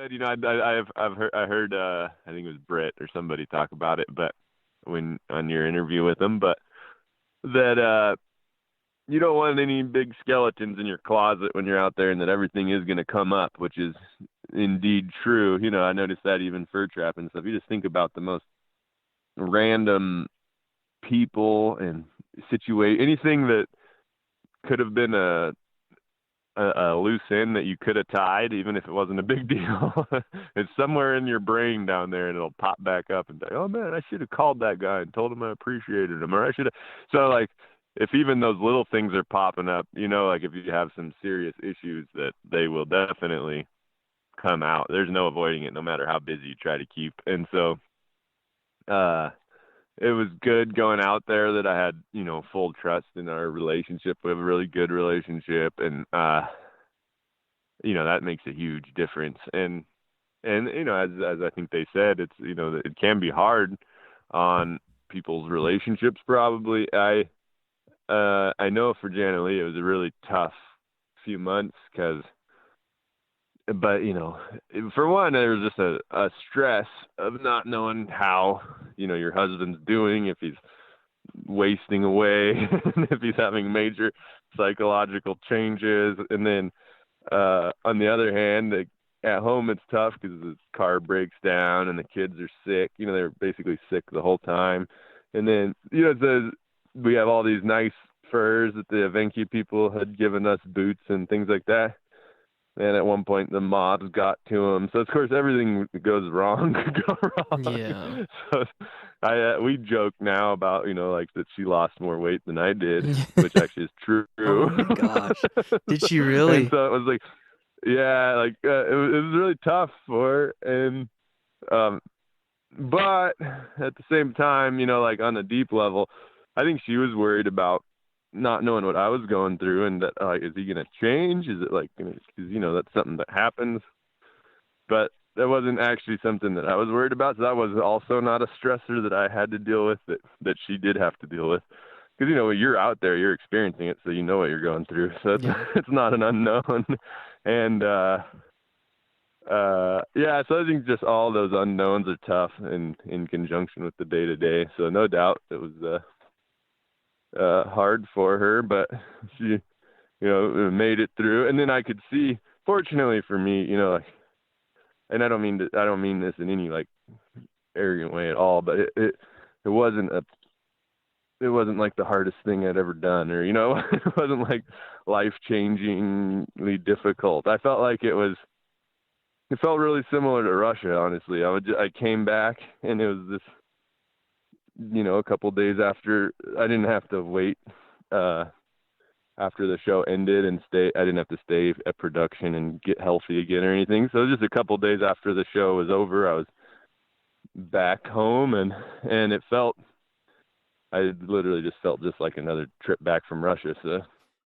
You know, I heard I think it was Britt or somebody talk about it, but when on your interview with him, but that you don't want any big skeletons in your closet when you're out there, and that everything is going to come up, which is indeed true. You know, I noticed that even fur trap and stuff. You just think about the most random people and situate anything that could have been a loose end that you could have tied, even if it wasn't a big deal. It's somewhere in your brain down there, and it'll pop back up and say, "Oh man, I should have called that guy and told him I appreciated him," or I should have. So like, if even those little things are popping up, you know, like if you have some serious issues, that they will definitely come out. There's no avoiding it, no matter how busy you try to keep. And so, uh, it was good going out there that I had, you know, full trust in our relationship. We have a really good relationship, and you know, that makes a huge difference. And you know, as I think they said, it's, you know, it can be hard on people's relationships. Probably, I know for Jana Lee, it was a really tough few months because, but you know, for one, there was just a stress of not knowing how, you know, your husband's doing, if he's wasting away, if he's having major psychological changes. And then on the other hand, at home it's tough because the car breaks down and the kids are sick. You know, they're basically sick the whole time. And then, you know, we have all these nice furs that the Evenki people had given us, boots and things like that. And at one point, the mobs got to him. So of course, everything that goes wrong could go Yeah. wrong. So we joke now about, you know, like that she lost more weight than I did, which actually is true. Oh my gosh. Did she And really? so it was like, yeah, like it was really tough for her. And um, but at the same time, you know, like on a deep level, I think she was worried about not knowing what I was going through, and that, like, is he gonna change? Is it like, because you know that's something that happens, but that wasn't actually something that I was worried about. So that was also not a stressor that I had to deal with, that she did have to deal with. Because, you know, when you're out there, you're experiencing it, so you know what you're going through. So it's Yeah. it's not an unknown. And yeah, so I think just all those unknowns are tough in conjunction with the day to day. So no doubt it was hard for her, but she, you know, made it through. And then I could see, fortunately for me, you know, like, and I don't mean this in any like arrogant way at all, but it wasn't it wasn't like the hardest thing I'd ever done, or, you know, it wasn't like life changingly difficult. I felt like it felt really similar to Russia, honestly. I came back, and it was this, you know, a couple days after, I didn't have to wait uh after the show ended and stay. I didn't have to stay at production and get healthy again or anything. So just a couple days after the show was over, I was back home, and it felt, I literally just felt just like another trip back from Russia. So